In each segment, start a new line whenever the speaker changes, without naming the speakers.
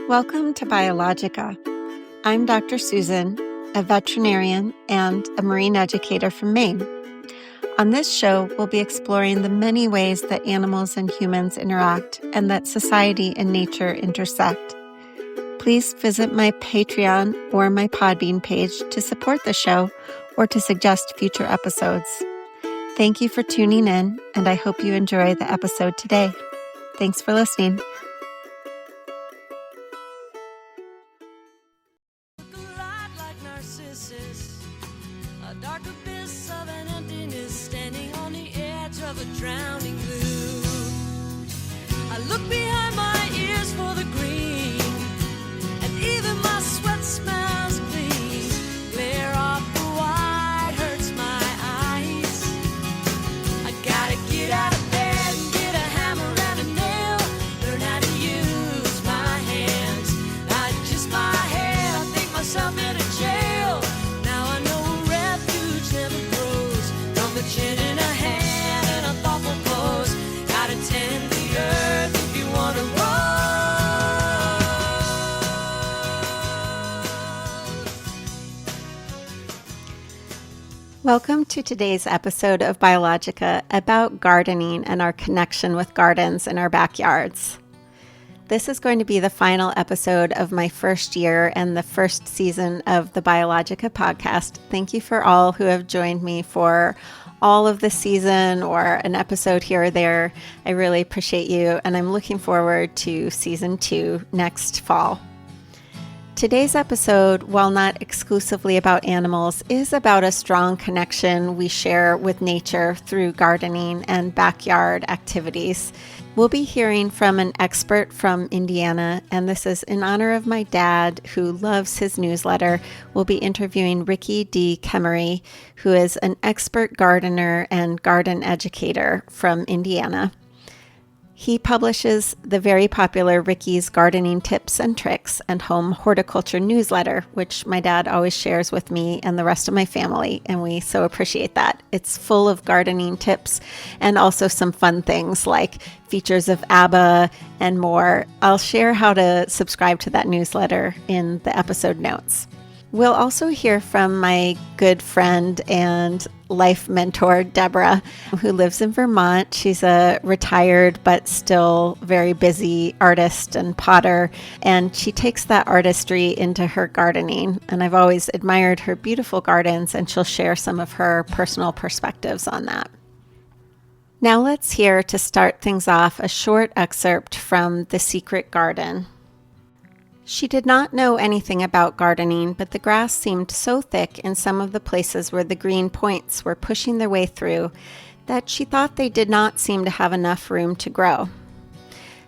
Welcome to Biologica. I'm Dr. Susan, a veterinarian and a marine educator from Maine. On this show, we'll be exploring the many ways that animals and humans interact and that society and nature intersect. Please visit my Patreon or my Podbean page to support the show or to suggest future episodes. Thank you for tuning in, and I hope you enjoy the episode today. Thanks for listening. Welcome to today's episode of Biologica about gardening and our connection with gardens in our backyards. This is going to be the final episode of my first year and the first season of the Biologica Podcast. Thank you for all who have joined me for all of the season or an episode here or there. I really appreciate you, and I'm looking forward to season 2 next fall. Today's episode, while not exclusively about animals, is about a strong connection we share with nature through gardening and backyard activities. We'll be hearing from an expert from Indiana, and this is in honor of my dad, who loves his newsletter. We'll be interviewing Ricky Kemery, who is an expert gardener and garden educator from Indiana. He publishes the very popular Ricky's Gardening Tips and Tricks and Home Horticulture newsletter, which my dad always shares with me and the rest of my family, and we so appreciate that. It's full of gardening tips and also some fun things like features of ABBA and more. I'll share how to subscribe to that newsletter in the episode notes. We'll also hear from my good friend and life mentor, Deborah, who lives in Vermont. She's a retired but still very busy artist and potter, and she takes that artistry into her gardening. And I've always admired her beautiful gardens, and she'll share some of her personal perspectives on that. Now let's hear, to start things off, a short excerpt from The Secret Garden. She did not know anything about gardening, but the grass seemed so thick in some of the places where the green points were pushing their way through that she thought they did not seem to have enough room to grow.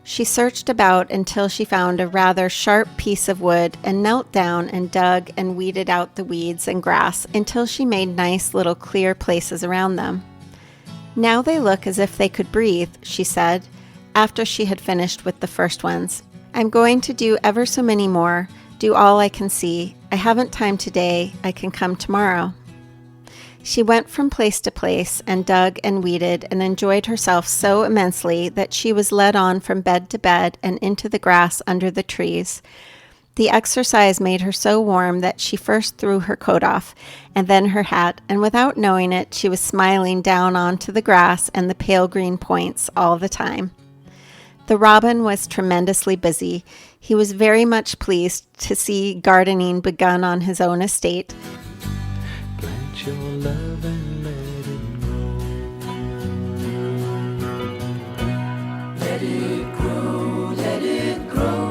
She searched about until she found a rather sharp piece of wood and knelt down and dug and weeded out the weeds and grass until she made nice little clear places around them. "Now they look as if they could breathe," she said, after she had finished with the first ones. "I'm going to do ever so many more, do all I can see. I haven't time today, I can come tomorrow." She went from place to place and dug and weeded and enjoyed herself so immensely that she was led on from bed to bed and into the grass under the trees. The exercise made her so warm that she first threw her coat off and then her hat, and without knowing it, she was smiling down onto the grass and the pale green points all the time. The robin was tremendously busy. He was very much pleased to see gardening begun on his own estate.
Plant your love and let it grow. Let it grow, let it grow.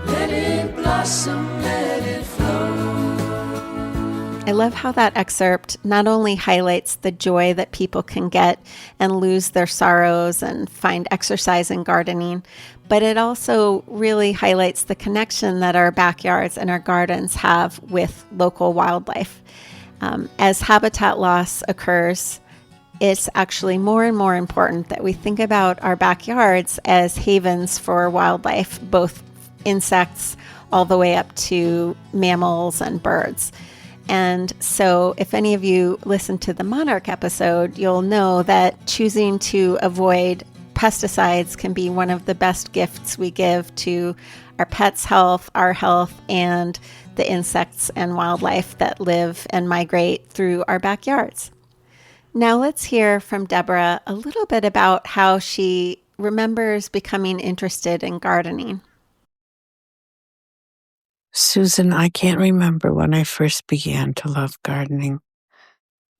Let it blossom, let it flow.
I love how that excerpt not only highlights the joy that people can get and lose their sorrows and find exercise in gardening, but it also really highlights the connection that our backyards and our gardens have with local wildlife. As habitat loss occurs, it's actually more and more important that we think about our backyards as havens for wildlife, both insects all the way up to mammals and birds. And so if any of you listen to the monarch episode, you'll know that choosing to avoid pesticides can be one of the best gifts we give to our pets' health, our health, and the insects and wildlife that live and migrate through our backyards. Now let's hear from Deborah a little bit about how she remembers becoming interested in gardening.
Susan, I can't remember when I first began to love gardening.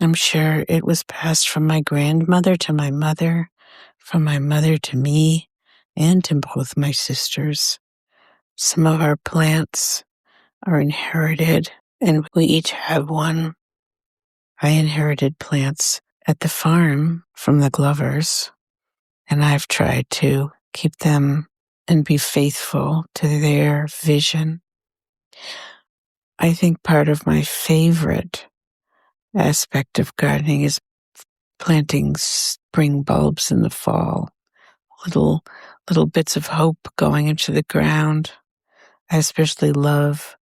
I'm sure it was passed from my grandmother to my mother, from my mother to me, and to both my sisters. Some of our plants are inherited, and we each have one. I inherited plants at the farm from the Glovers, and I've tried to keep them and be faithful to their vision. I think part of my favorite aspect of gardening is planting spring bulbs in the fall, little bits of hope going into the ground. I especially love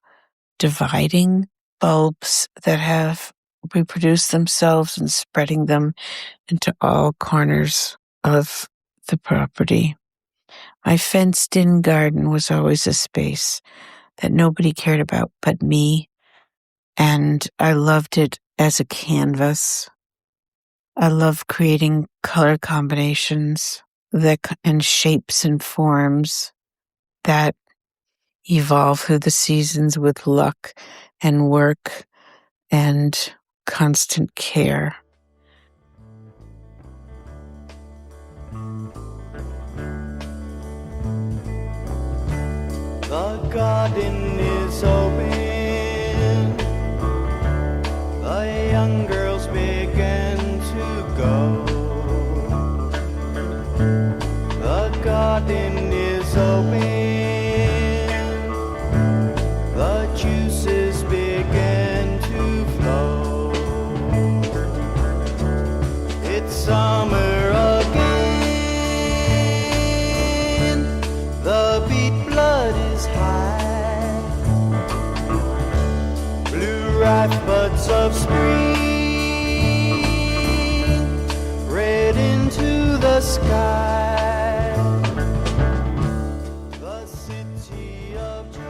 dividing bulbs that have reproduced themselves and spreading them into all corners of the property. My fenced-in garden was always a space that nobody cared about but me, and I loved it as a canvas. I love creating color combinations and shapes and forms that evolve through the seasons with luck and work and constant care.
The garden is open. The young girls begin to go. The garden is open. The juices begin to flow. It's summer again. The beat blood is high. Blue ripe buds of spring, red into the sky. The city of joy.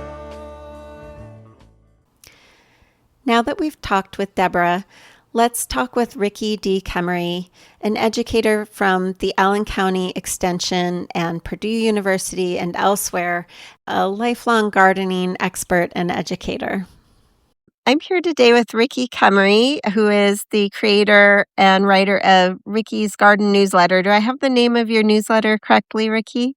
Now that we've talked with Deborah, let's talk with Ricky D. Kemery, an educator from the Allen County Extension and Purdue University and elsewhere, a lifelong gardening expert and educator. I'm here today with Ricky Kemery, who is the creator and writer of Ricky's Garden Newsletter. Do I have the name of your newsletter correctly, Ricky?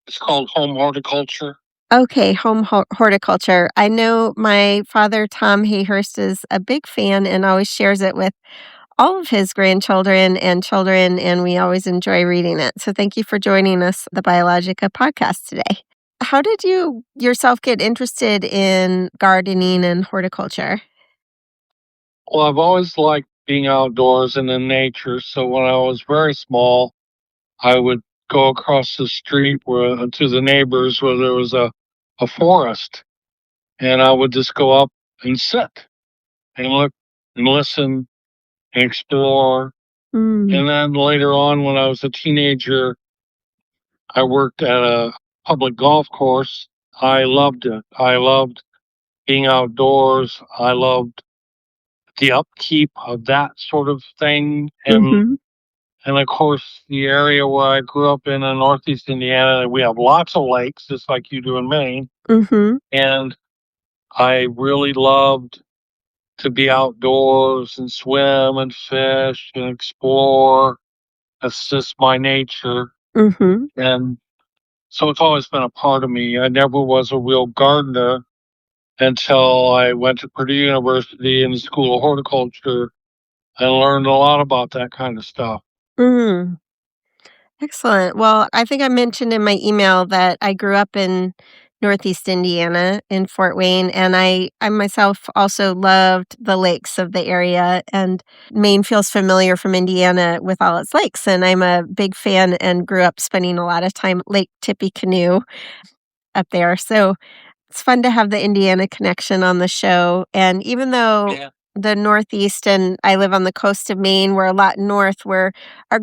It's called Home Horticulture.
Okay, home horticulture. I know my father, Tom Hayhurst, is a big fan and always shares it with all of his grandchildren and children, and we always enjoy reading it. So thank you for joining us, the Biologica Podcast today. How did you yourself get interested in gardening and horticulture?
Well, I've always liked being outdoors and in nature. So when I was very small, I would go across the street to the neighbors where there was a forest. And I would just go up and sit and look and listen and explore.
Mm.
And then later on, when I was a teenager, I worked at a public golf course. I loved it. I loved being outdoors. I loved the upkeep of that sort of thing. And of course, the area where I grew up in Northeast Indiana, we have lots of lakes, just like you do in Maine.
Mm-hmm.
And I really loved to be outdoors and swim and fish and explore. That's just my nature.
Mm-hmm.
And so it's always been a part of me. I never was a real gardener until I went to Purdue University in the School of Horticulture and learned a lot about that kind of stuff.
Mm. Excellent. Well, I think I mentioned in my email that I grew up in Northeast Indiana in Fort Wayne, and I myself also loved the lakes of the area, and Maine feels familiar from Indiana with all its lakes, and I'm a big fan and grew up spending a lot of time Lake Tippecanoe up there. So it's fun to have the Indiana connection on the show. And even though the Northeast and I live on the coast of Maine, we're a lot north, our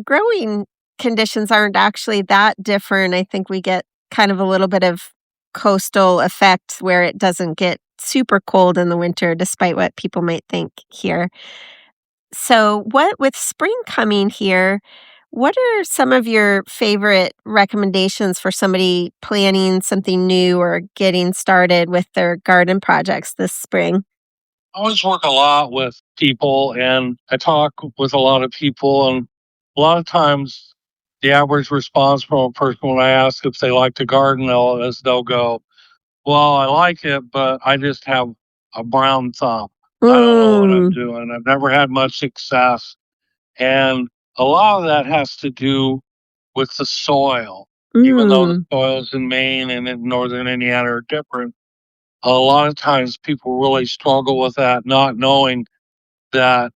growing conditions aren't actually that different. I think we get kind of a little bit of coastal effect where it doesn't get super cold in the winter, despite what people might think here. So, what with spring coming here, what are some of your favorite recommendations for somebody planning something new or getting started with their garden projects this spring?
I always work a lot with people and I talk with a lot of people. And a lot of times, the average response from a person when I ask if they like to garden, they'll go, well, I like it, but I just have a brown thumb. I don't know what I'm
Mm,
doing. I've never had much success. And a lot of that has to do with the soil. Even though the
mm,
soils in Maine and in northern Indiana are different, a lot of times people really struggle with that, not knowing that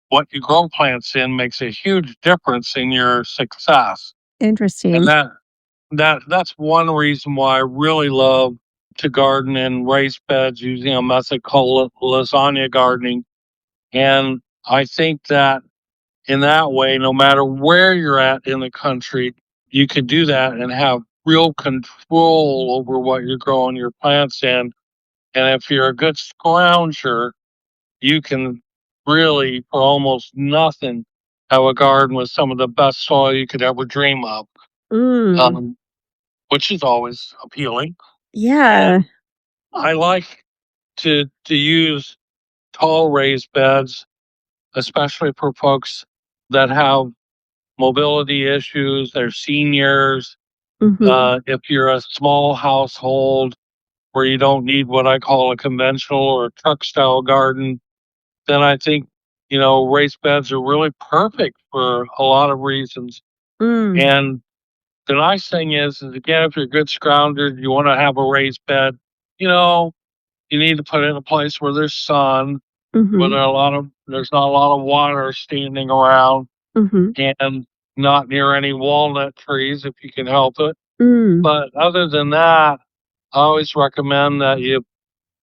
what you grow plants in makes a huge difference in your success. And
interesting.
that's one reason why I really love to garden in raised beds using a method called lasagna gardening. And I think that in that way, no matter where you're at in the country, you can do that and have real control over what you're growing your plants in. And if you're a good scrounger, you can really, for almost nothing, have a garden with some of the best soil you could ever dream of,
Mm,
um, which is always appealing.
yeah.
And I like to use tall raised beds, especially for folks that have mobility issues, they're seniors.
Mm-hmm.
If you're a small household where you don't need what I call a conventional or truck style garden, then I think, raised beds are really perfect for a lot of reasons.
Mm,
And the nice thing is again, if you're a good scrounger, you want to have a raised bed, you know, you need to put it in a place where there's sun, where
mm-hmm.
there's not a lot of water standing around,
Mm-hmm.
and not near any walnut trees if you can help it.
Mm,
But other than that, I always recommend that you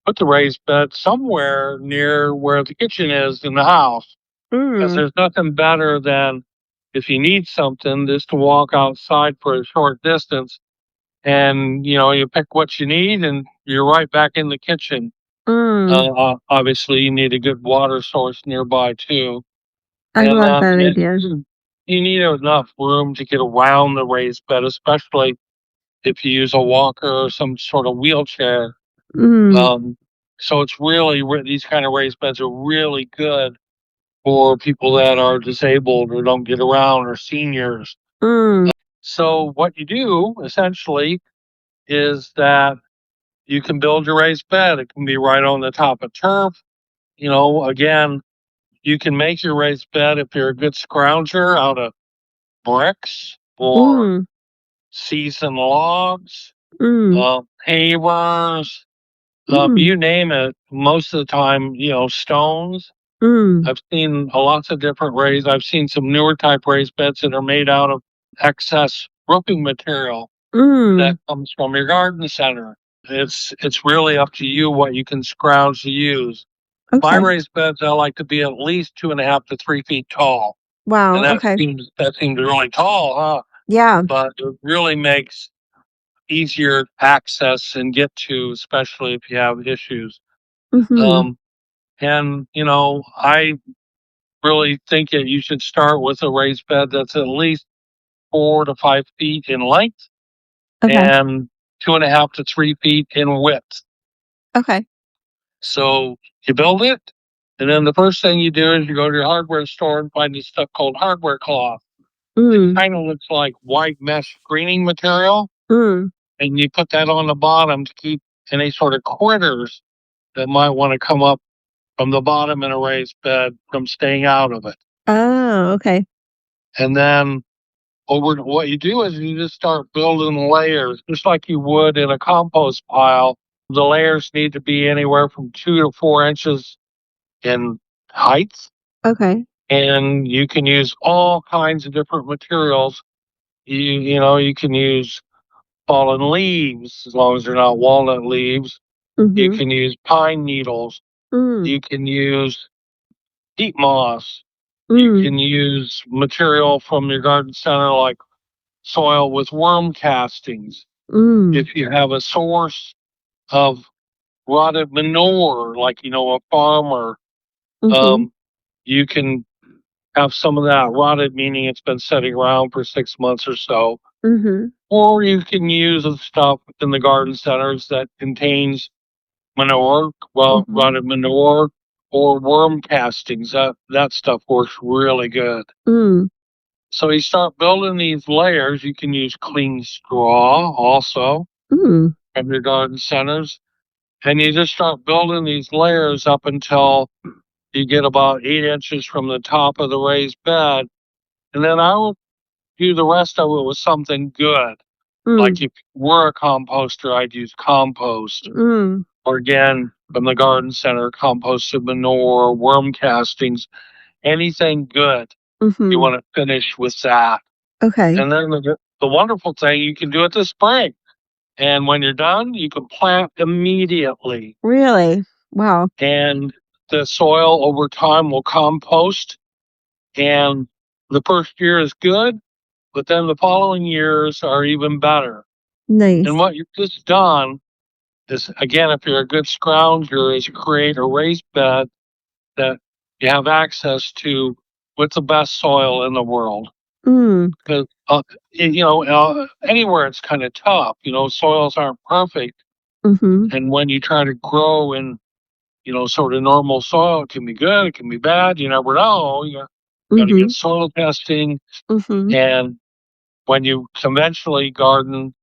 put the raised bed somewhere near where the kitchen is in the house, because
mm,
there's nothing better than if you need something just to walk outside for a short distance and you pick what you need and you're right back in the kitchen.
mm.
Obviously, you need a good water source nearby too,
I
and
love that idea.
you need enough room to get around the raised bed, especially if you use a walker or some sort of wheelchair.
Mm,
Um, so it's really these kind of raised beds are really good for people that are disabled or don't get around or seniors.
mm,
So what you do essentially is that you can build your raised bed. It can be right on the top of turf. Again, you can make your raised bed if you're a good scrounger out of bricks or
mm,
seasoned logs,
mm,
pavers,
mm,
you name it. Most of the time, stones.
mm,
I've seen lots of different raised. I've seen some newer type raised beds that are made out of excess roofing material that
mm.
comes from your garden center. It's really up to you what you can scrounge to use. My
Okay.
raised beds I like to be at least 2.5 to 3 feet tall, and
Wow.
that
Okay.
seems really tall, huh?
Yeah.
But it really makes easier access and get to, especially if you have issues.
Mm-hmm.
Um, and I really think that you should start with a raised bed that's at least 4 to 5 feet in length
Okay.
and 2.5 to 3 feet in width.
Okay.
So you build it, and then the first thing you do is you go to your hardware store and find this stuff called hardware cloth. It
Mm,
kind of looks like white mesh screening material,
mm.
and you put that on the bottom to keep any sort of critters that might want to come up from the bottom in a raised bed from staying out of it.
Oh, okay.
And then what you do is you just start building layers, just like you would in a compost pile. The layers need to be anywhere from 2 to 4 inches in height,
Okay.
and you can use all kinds of different materials. You can use fallen leaves as long as they're not walnut leaves. You
Mm-hmm.
can use pine needles.
Mm,
You can use peat moss. You can use material from your garden center like soil with worm castings. If you have a source of rotted manure, like, a farmer, you can have some of that rotted, meaning it's been sitting around for 6 months or so. Or you can use the stuff in the garden centers that contains manure, rotted manure, or worm castings. That stuff works really good. So you start building these layers. You can use clean straw also from your garden centers. And you just start building these layers up until you get about 8 inches from the top of the raised bed. And then I will do the rest of it with something good. Like if you were a composter, I'd use compost. Or again, from the garden center, composted manure, worm castings, anything good. You want to finish with that.
Okay.
And then the wonderful thing, you can do it this spring. And when you're done, you can plant immediately.
Really? Wow.
And the soil over time will compost. And the first year is good, but then the following years are even better.
Nice.
And what you've just done is, again, if you're a good scrounger, is create a raised bed that you have access to with the best soil in the world. Because anywhere it's kind of tough. Soils aren't perfect, and when you try to grow in sort of normal soil, it can be good, it can be bad. You never know. You got to get soil testing, and when you conventionally garden,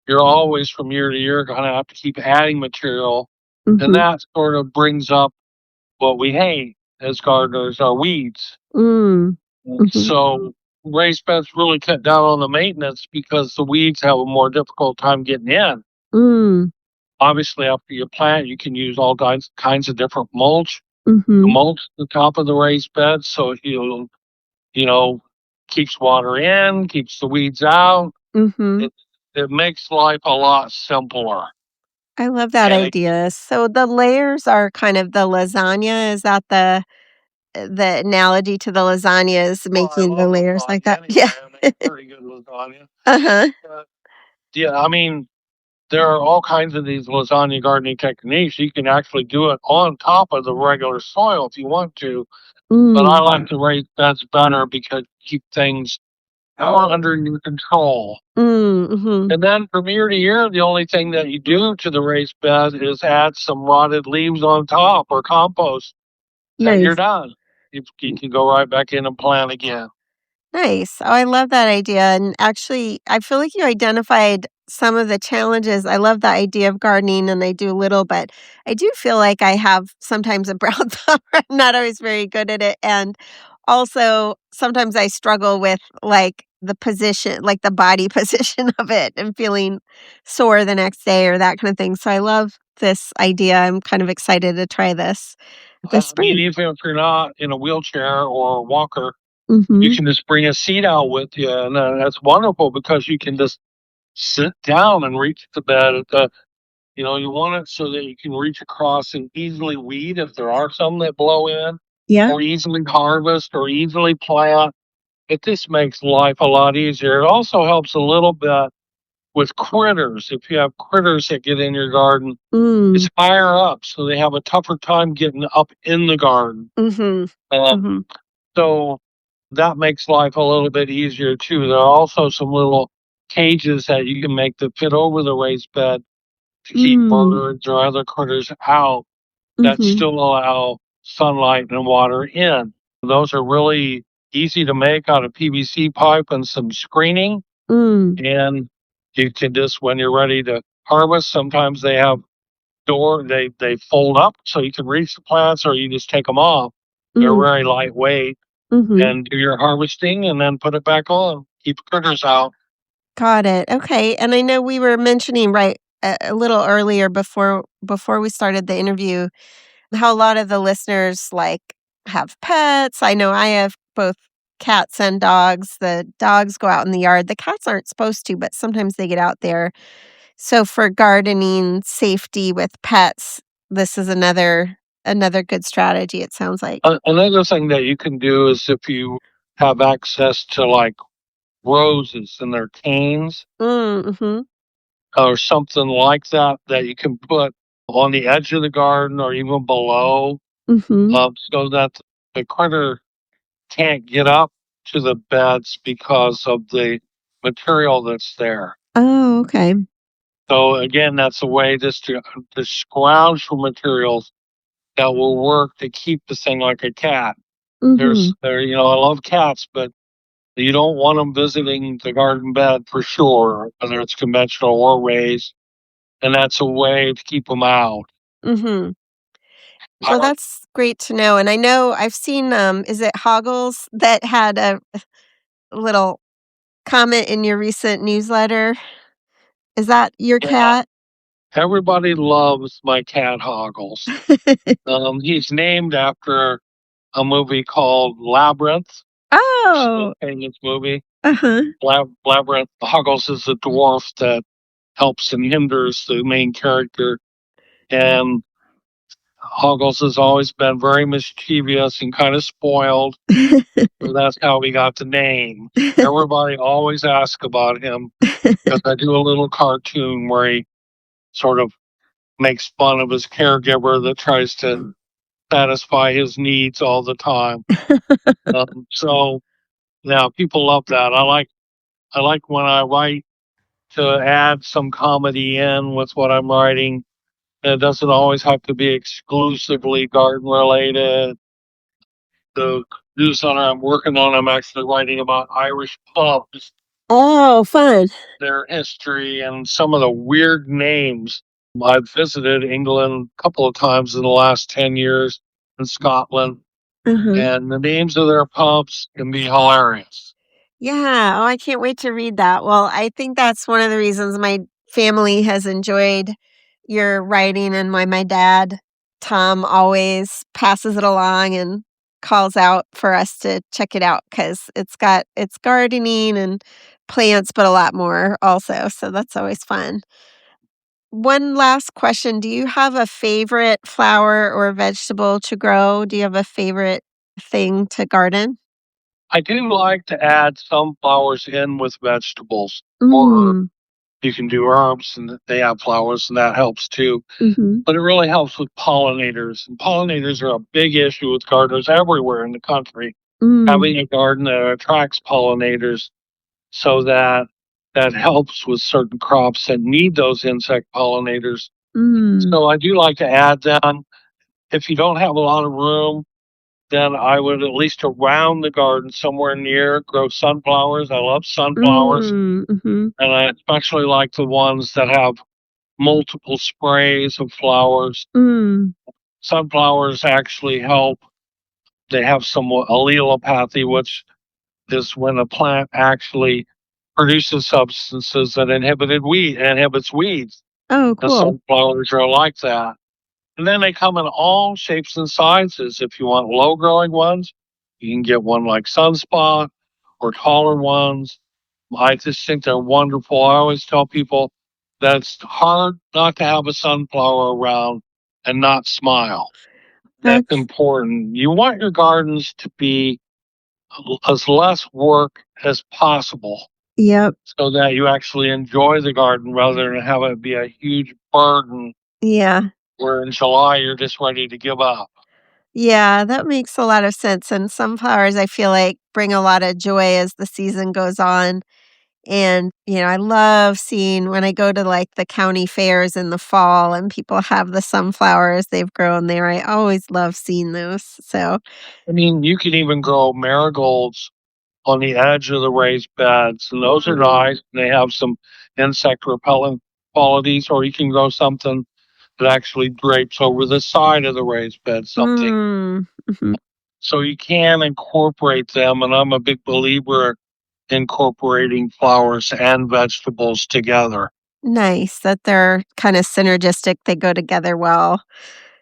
you're always from year to year going to have to keep adding material, and that sort of brings up what we hate as gardeners, are weeds. So raised beds really cut down on the maintenance because the weeds have a more difficult time getting in. Obviously, after you plant, you can use all kinds of different mulch to mulch the top of the raised bed, so keeps water in, keeps the weeds out. It makes life a lot simpler.
I love that idea. So the layers are kind of the lasagna. Is that the analogy to the lasagna is making the layers like that?
Anyway, I make very good lasagna. Yeah, I mean, there are all kinds of these lasagna gardening techniques. You can actually do it on top of the regular soil if you want to. But I like to raise beds better because you keep things more under your control. And then from year to year, the only thing that you do to the raised bed is add some rotted leaves on top or compost. And you're done. You can go right back in and plant again.
Nice. Oh, I love that idea. And actually, I feel like you identified some of the challenges. I love the idea of gardening, and I do little, but I do feel like I have sometimes a brown thumb. I'm not always very good at it. And also, sometimes I struggle with like the position, like the body position of it, and feeling sore the next day or that kind of thing. So I love this idea. I'm kind of excited to try this this spring.
Even if you're not in a wheelchair or a walker, you can just bring a seat out with you, and that's wonderful because you can just sit down and reach the bed. You want it so that you can reach across and easily weed if there are some that blow in, or easily harvest or easily plant. It just makes life a lot easier. It also helps a little bit with critters. If you have critters that get in your garden, it's higher up, so they have a tougher time getting up in the garden. So that makes life a little bit easier too. There are also some little cages that you can make that fit over the raised bed to keep birds or other critters out that still allow sunlight and water in. Those are really easy to make out of PVC pipe and some screening. And you can just, when you're ready to harvest, sometimes they have they fold up so you can reach the plants, or you just take them off. They're very lightweight. And do your harvesting and then put it back on. Keep critters out.
Got it. Okay. And I know we were mentioning right a little earlier before we started the interview how a lot of the listeners like have pets. I know I have both cats and dogs. The dogs go out in the yard. The cats aren't supposed to, but sometimes they get out there. So for gardening safety with pets, this is another another good strategy, it sounds like.
Another thing that you can do is if you have access to like roses and their canes
Mm-hmm.
or something like that, that you can put on the edge of the garden or even below,
Mm-hmm.
so that the critter can't get up to the beds because of the material that's there.
Oh, okay.
So again, that's a way just to scrounge for materials that will work to keep the thing like a cat.
Mm-hmm.
I love cats, but you don't want them visiting the garden bed for sure, whether it's conventional or raised. And that's a way to keep them out.
Mm-hmm.
I
Well,
like,
that's great to know. And I know I've seen, is it Hoggles that had a little comment in your recent newsletter? Is that your
yeah,
cat?
everybody loves my cat Hoggles. He's named after a movie called Labyrinth, so
Oh,
famous movie.
uh-huh.
Labyrinth. Hoggles is a dwarf that helps and hinders the main character, and Hoggles has always been very mischievous and kind of spoiled. So that's how we got the name. Everybody always asks about him because I do a little cartoon where he sort of makes fun of his caregiver that tries to satisfy his needs all the time. So yeah, people love that. I like when I write to add some comedy in with what I'm writing. It doesn't always have to be exclusively garden related. The newsletter I'm working on, I'm actually writing about Irish pubs,
Oh, fun.
their history, and some of the weird names. I've visited England a couple of times in the last 10 years and Scotland,
Uh-huh.
and the names of their pubs can be hilarious.
Yeah. Oh, I can't wait to read that. Well, I think that's one of the reasons my family has enjoyed your writing, and my dad, Tom, always passes it along and calls out for us to check it out because it's gardening and plants, but a lot more also. So that's always fun. One last question. Do you have a favorite flower or vegetable to grow? Do you have a favorite thing to garden?
I do like to add some flowers in with vegetables or herbs.
Mm.
You can do herbs and they have flowers, and that helps too.
Mhm.
But it really helps with pollinators. And pollinators are a big issue with gardeners everywhere in the country.
Mm.
Having a garden that attracts pollinators so that helps with certain crops that need those insect pollinators.
Mm.
So I do like to add them. If you don't have a lot of room, then I would at least around the garden somewhere near grow sunflowers. I love sunflowers,
Mm. Mhm.
and I especially like the ones that have multiple sprays of flowers.
Mm.
Sunflowers actually help. They have some allelopathy, which is when a plant actually produces substances that inhibits weeds.
Oh,
The
cool.
sunflowers are like that. And then they come in all shapes and sizes. If you want low growing ones, you can get one like Sunspot or taller ones. I just think they're wonderful. I always tell people that it's hard not to have a sunflower around and not smile. That's
That's
important. You want your gardens to be as less work as possible
Yep.
so that you actually enjoy the garden rather than have it be a huge burden
Yeah.
where in July you're just ready to give up.
Yeah, that makes a lot of sense, and sunflowers, I feel like, bring a lot of joy as the season goes on, and, I love seeing when I go to, like, the county fairs in the fall and people have the sunflowers they've grown there, I always love seeing those, so
I mean, you can even grow marigolds on the edge of the raised beds, and those are
Mm.
nice. And they have some insect repellent qualities, or you can grow something that actually drapes over the side of the raised bed, something.
Mm. Mhm.
So you can incorporate them, and I'm a big believer in incorporating flowers and vegetables together.
Nice that they're kinda synergistic, they go together well,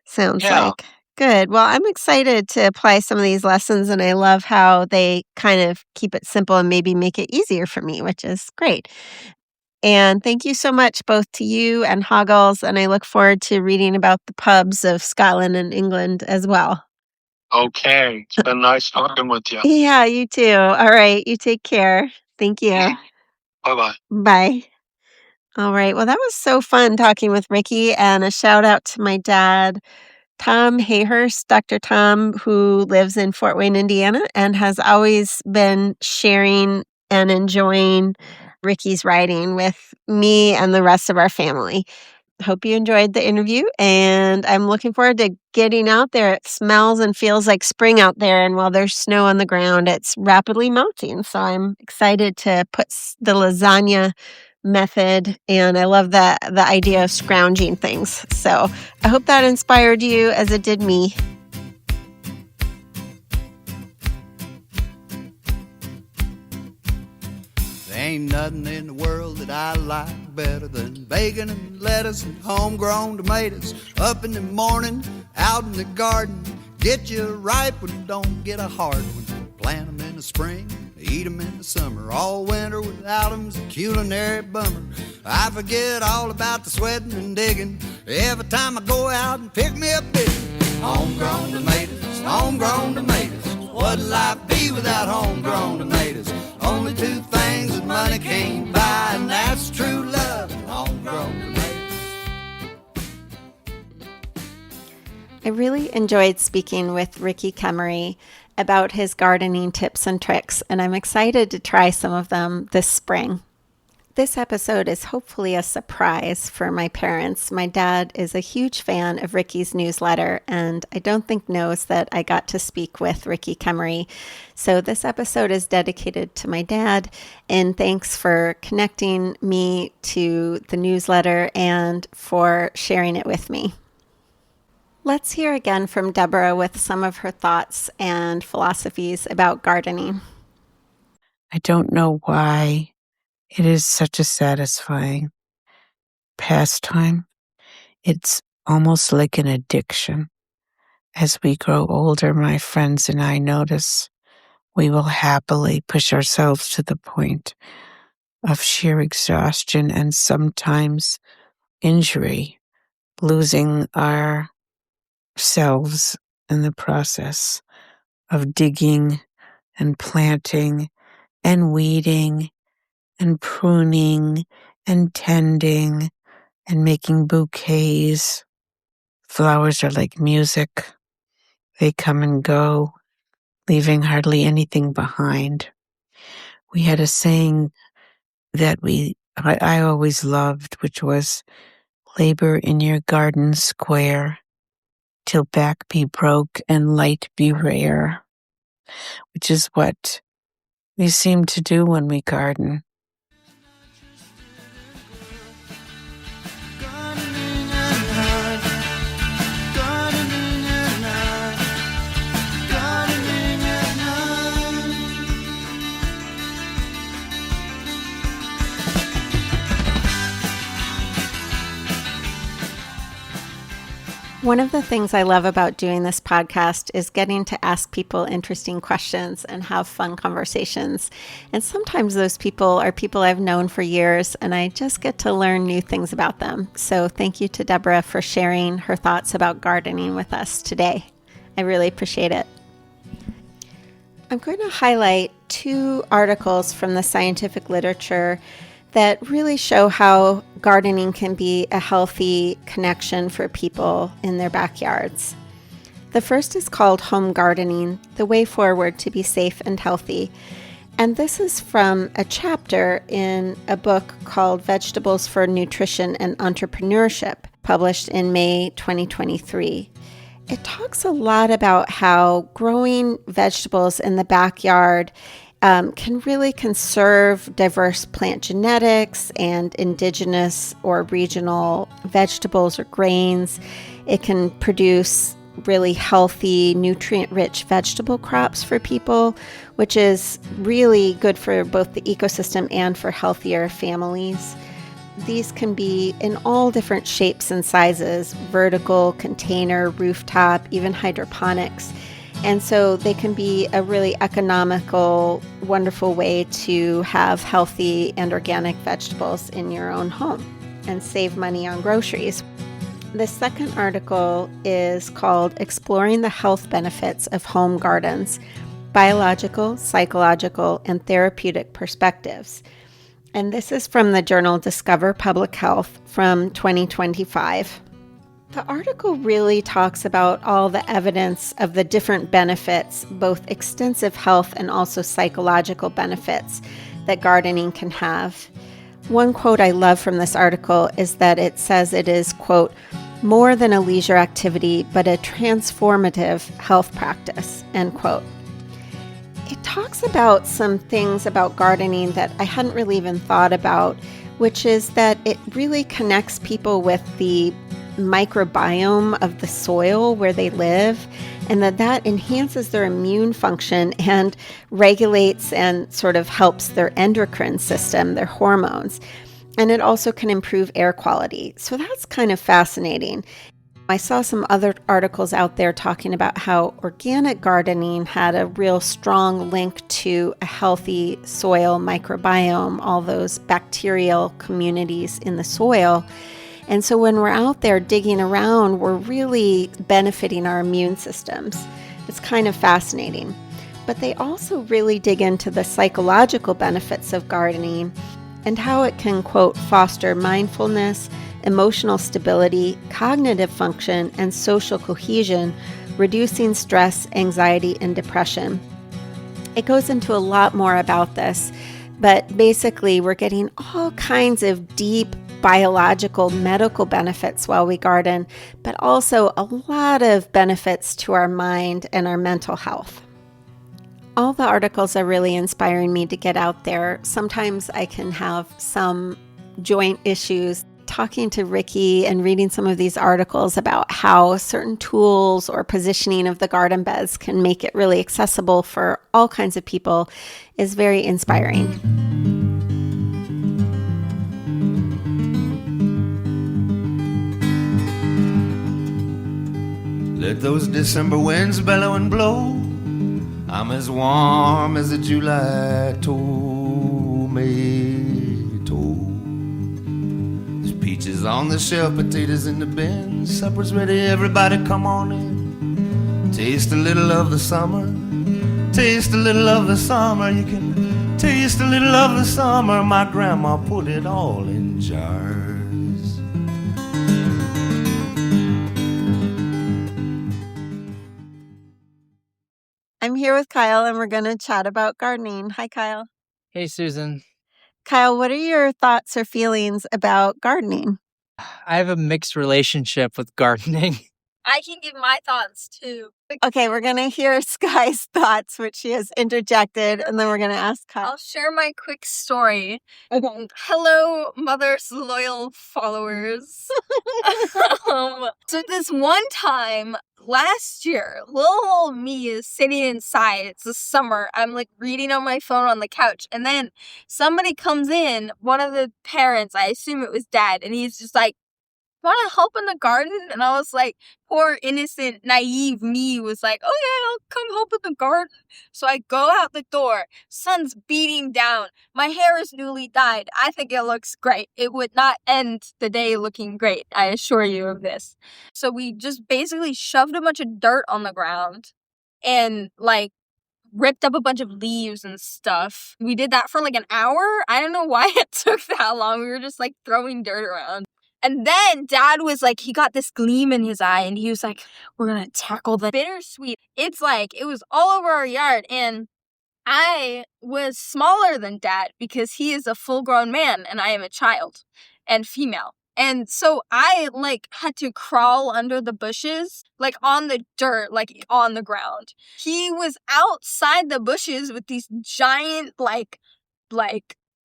sounds
Yeah.
like. Good, well, I'm excited to apply some of these lessons, and I love how they kind of keep it simple and maybe make it easier for me, which is great. And thank you so much both to you and Hoggles. And I look forward to reading about the pubs of Scotland and England as well.
Okay. It's been nice talking with you.
Yeah, you too. All right. You take care. Thank you.
Bye-bye.
Bye. All right. Well, that was so fun talking with Ricky, and a shout out to my dad, Tom Hayhurst, Dr. Tom, who lives in Fort Wayne, Indiana, and has always been sharing and enjoying Ricky's writing with me and the rest of our family. Hope you enjoyed the interview, and I'm looking forward to getting out there. It smells and feels like spring out there, and while there's snow on the ground, it's rapidly melting. So I'm excited to put the lasagna method, and I love the idea of scrounging things. So I hope that inspired you as it did me.
There ain't nothing in the world that I like better than bacon and lettuce and homegrown tomatoes. Up in the morning, out in the garden, get you ripe one, don't get a hard one. Plant 'em in the spring, eat 'em in the summer. All winter without 'em's a culinary bummer. I forget all about the sweating and digging every time I go out and pick me a bit. Homegrown tomatoes, homegrown tomatoes. What'd life be without homegrown tomatoes? Only two things that money can't buy, and that's true love and homegrown tomatoes.
I really enjoyed speaking with Ricky Kemery about his gardening tips and tricks, and I'm excited to try some of them this spring. This episode is hopefully a surprise for my parents. My dad is a huge fan of Ricky's newsletter, and I don't think knows that I got to speak with Ricky Kemery. So this episode is dedicated to my dad, and thanks for connecting me to the newsletter and for sharing it with me. Let's hear again from Deborah with some of her thoughts and philosophies about gardening.
I don't know why it is such a satisfying pastime. It's almost like an addiction. As we grow older, my friends and I notice we will happily push ourselves to the point of sheer exhaustion and sometimes injury, losing ourselves in the process of digging and planting and weeding and pruning and tending and making bouquets. Flowers are like music. They come and go, leaving hardly anything behind. We had a saying that I always loved, which was, labor in your garden square till back be broke and light be rare, which is what we seem to do when we garden.
One of the things I love about doing this podcast is getting to ask people interesting questions and have fun conversations. And sometimes those people are people I've known for years, and I just get to learn new things about them. So thank you to Deborah for sharing her thoughts about gardening with us today. I really appreciate it. I'm going to highlight 2 articles from the scientific literature that really show how gardening can be a healthy connection for people in their backyards. The first is called Home Gardening, The Way Forward to Be Safe and Healthy. And this is from a chapter in a book called Vegetables for Nutrition and Entrepreneurship, published in May 2023. It talks a lot about how growing vegetables in the backyard can really conserve diverse plant genetics and indigenous or regional vegetables or grains. It can produce really healthy, nutrient-rich vegetable crops for people, which is really good for both the ecosystem and for healthier families. These can be in all different shapes and sizes: vertical, container, rooftop, even hydroponics. And so they can be a really economical, wonderful way to have healthy and organic vegetables in your own home and save money on groceries. The second article is called Exploring the Health Benefits of Home Gardens, Biological, Psychological, and Therapeutic Perspectives. And this is from the journal Discover Public Health from 2025. The article really talks about all the evidence of the different benefits, both extensive health and also psychological benefits that gardening can have. One quote I love from this article is that it says it is, quote, more than a leisure activity, but a transformative health practice, end quote. It talks about some things about gardening that I hadn't really even thought about, which is that it really connects people with the microbiome of the soil where they live, and that enhances their immune function and regulates and sort of helps their endocrine system, their hormones. And it also can improve air quality. So that's kind of fascinating. I saw some other articles out there talking about how organic gardening had a real strong link to a healthy soil microbiome, all those bacterial communities in the soil. And so when we're out there digging around, we're really benefiting our immune systems. It's kind of fascinating. But they also really dig into the psychological benefits of gardening and how it can, quote, foster mindfulness, emotional stability, cognitive function, and social cohesion, reducing stress, anxiety, and depression. It goes into a lot more about this, but basically we're getting all kinds of deep biological, medical benefits while we garden, but also a lot of benefits to our mind and our mental health. All the articles are really inspiring me to get out there. Sometimes I can have some joint issues talking to Ricky and reading some of these articles about how certain tools or positioning of the garden beds can make it really accessible for all kinds of people is very inspiring.
Let those December winds bellow and blow. I'm as warm as a July tomato. There's peaches on the shelf, potatoes in the bin. Supper's ready, everybody come on in. Taste a little of the summer. Taste a little of the summer. You can taste a little of the summer. My grandma put it all in jars.
I'm here with Kyle and we're going to chat about gardening. Hi, Kyle.
Hey, Susan.
Kyle, what are your thoughts or feelings about gardening?
I have a mixed relationship with gardening.
I can give my thoughts too.
Okay, we're going to hear Sky's thoughts, which she has interjected, and then we're going to ask Kyle.
I'll share my quick story.
Okay.
Hello, Mother's loyal followers. So this one time last year, little old me is sitting inside. It's the summer. I'm like reading on my phone on the couch. And then somebody comes in, one of the parents, I assume it was dad, and he's just like, want to help in the garden? And I was like, poor innocent, naive me was like, oh yeah, I'll come help in the garden. So I go out the door, sun's beating down, my hair is newly dyed. I think it looks great. It would not end the day looking great, I assure you of this. So we just basically shoved a bunch of dirt on the ground and like ripped up a bunch of leaves and stuff. We did that for like an hour. I don't know why it took that long. We were just like throwing dirt around. And then Dad was like, he got this gleam in his eye and he was like, we're going to tackle the bittersweet. It's like, it was all over our yard. And I was smaller than Dad because he is a full-grown man and I am a child and female. And so I like had to crawl under the bushes, like on the dirt, like on the ground. He was outside the bushes with these giant like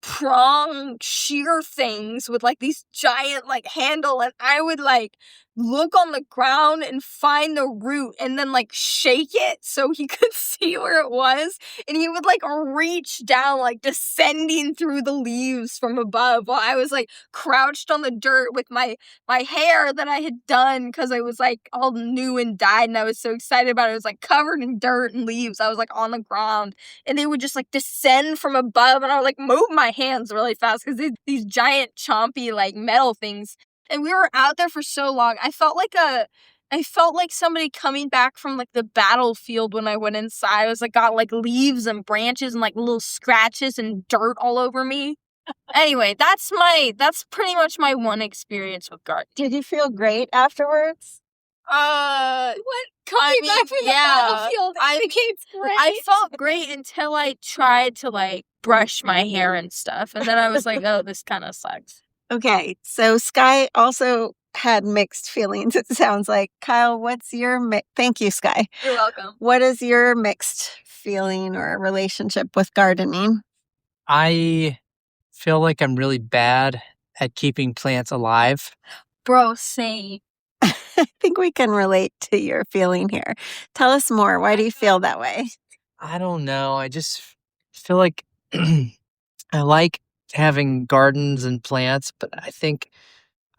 prong shear things with like these giant like handle, and I would like look on the ground and find the root and then like shake it so he could see where it was. And he would like reach down, like descending through the leaves from above while I was like crouched on the dirt with my hair that I had done because I was like all new and dyed and I was so excited about it. It was like covered in dirt and leaves. I was like on the ground and they would just like descend from above and I would like move my hands really fast because these giant chompy like metal things. And we were out there for so long. I felt like somebody coming back from like the battlefield when I went inside. I was like got like leaves and branches and like little scratches and dirt all over me. Anyway, that's pretty much my one experience with gardening.
Did you feel great afterwards?
What? Coming back from the battlefield, I felt great until I tried to like brush my hair and stuff, and then I was like, oh, this kind of sucks.
Okay, so Sky also had mixed feelings, it sounds like. Kyle, what's your thank you, Sky.
You're welcome.
What is your mixed feeling or relationship with gardening?
I feel like I'm really bad at keeping plants alive.
Bro, same.
I think we can relate to your feeling here. Tell us more. Why do you feel that way?
I don't know. I just feel like I like having gardens and plants, but I think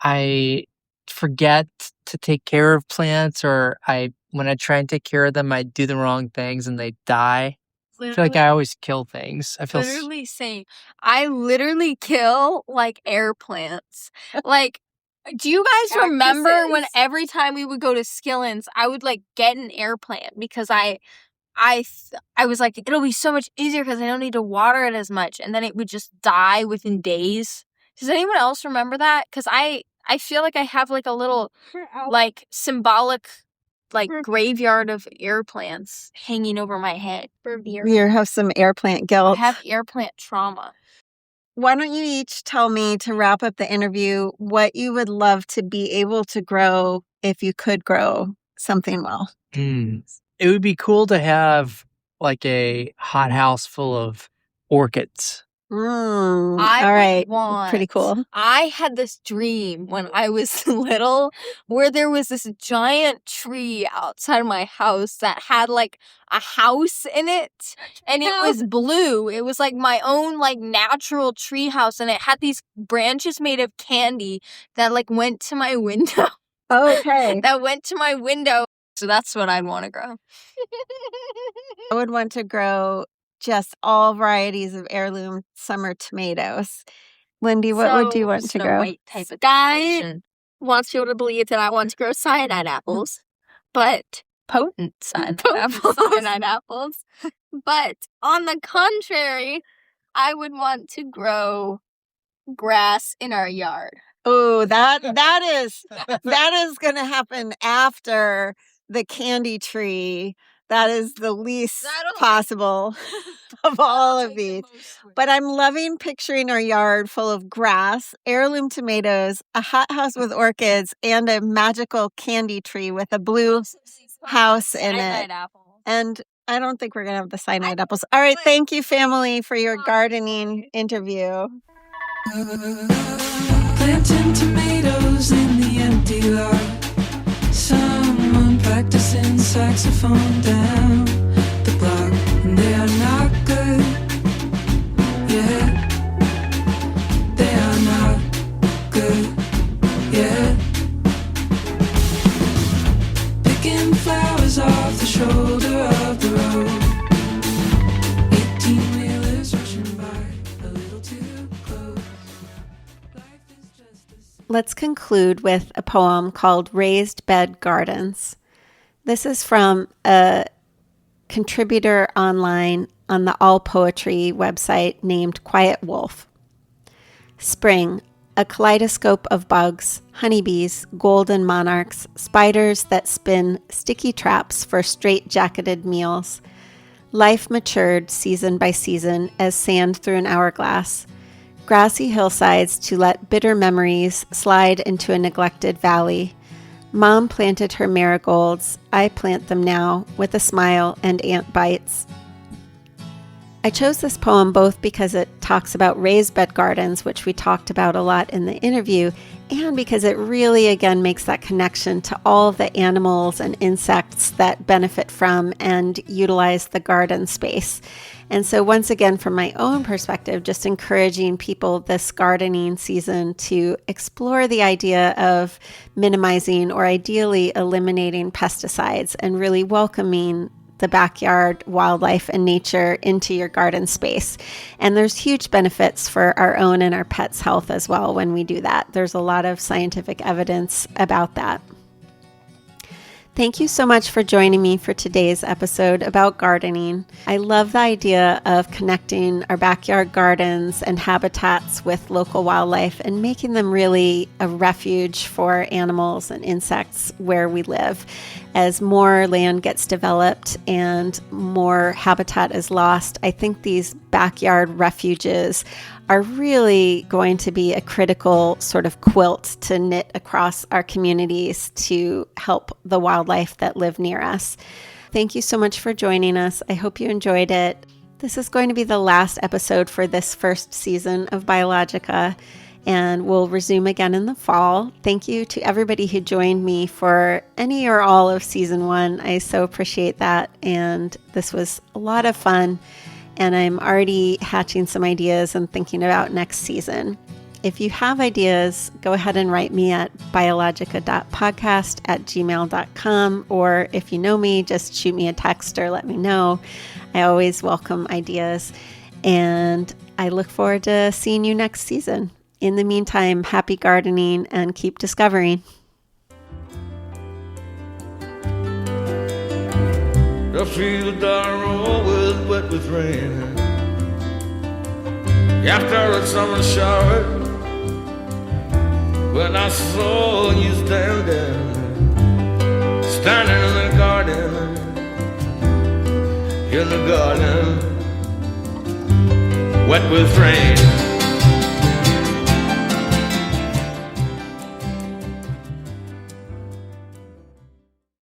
I forget to take care of plants, or when I try and take care of them, I do the wrong things and they die. I feel like I always kill things. I feel
literally same. I literally kill like air plants. Like, do you guys remember when every time we would go to Skillins, I would like get an air plant because I was like, it'll be so much easier because I don't need to water it as much. And then it would just die within days. Does anyone else remember that? Because I feel like I have like a little like symbolic like graveyard of air plants hanging over my head.
You have some air plant guilt.
I have air plant trauma.
Why don't you each tell me, to wrap up the interview, what you would love to be able to grow if you could grow something well?
It would be cool to have like a hothouse full of orchids.
All right. Pretty cool.
I had this dream when I was little where there was this giant tree outside my house that had like a house in it and it was blue. It was like my own like natural tree house and it had these branches made of candy that like went to my window.
Okay.
That went to my window. So that's what I'd want to grow.
I would want to grow just all varieties of heirloom summer tomatoes. Lindy, what would you want to grow?
White type of guy wants you to believe that I want to grow cyanide apples, but potent cyanide apples. But on the contrary, I would want to grow grass in our yard.
Oh, that is going to happen after the candy tree. That is the least possible of all of these. But I'm loving picturing our yard full of grass, heirloom tomatoes, a hothouse with orchids, and a magical candy tree with a blue house in it. And I don't think we're going to have the cyanide apples. All right. Thank you, family, for your gardening interview.
Planting tomatoes in the empty lot. Someone practicing saxophone down the block, and they are not good. Yeah, they are not good. Yeah, picking flowers off the shoulder of the road. 18-wheelers rushing by a little too close.
Let's conclude with a poem called Raised Bed Gardens. This is from a contributor online on the All Poetry website named Quiet Wolf. Spring, a kaleidoscope of bugs, honeybees, golden monarchs, spiders that spin sticky traps for straight-jacketed meals. Life matured season by season as sand through an hourglass. Grassy hillsides to let bitter memories slide into a neglected valley. Mom planted her marigolds. I plant them now with a smile and ant bites. I chose this poem both because it talks about raised bed gardens, which we talked about a lot in the interview, and because it really, again, makes that connection to all the animals and insects that benefit from and utilize the garden space. And so once again, from my own perspective, just encouraging people this gardening season to explore the idea of minimizing or ideally eliminating pesticides and really welcoming the backyard wildlife and nature into your garden space. And there's huge benefits for our own and our pets' health as well when we do that. There's a lot of scientific evidence about that. Thank you so much for joining me for today's episode about gardening. I love the idea of connecting our backyard gardens and habitats with local wildlife and making them really a refuge for animals and insects where we live. As more land gets developed and more habitat is lost, I think these backyard refuges are really going to be a critical sort of quilt to knit across our communities to help the wildlife that live near us. Thank you so much for joining us. I hope you enjoyed it. This is going to be the last episode for this first season of Biologica, and we'll resume again in the fall. Thank you to everybody who joined me for any or all of season 1. I so appreciate that, and this was a lot of fun. And I'm already hatching some ideas and thinking about next season. If you have ideas, go ahead and write me at biologica.podcast@gmail.com, or if you know me, just shoot me a text or let me know. I always welcome ideas, and I look forward to seeing you next season. In the meantime, happy gardening and keep discovering.
The field are always wet with rain. After a summer shower, when I saw you standing in the garden, wet with rain.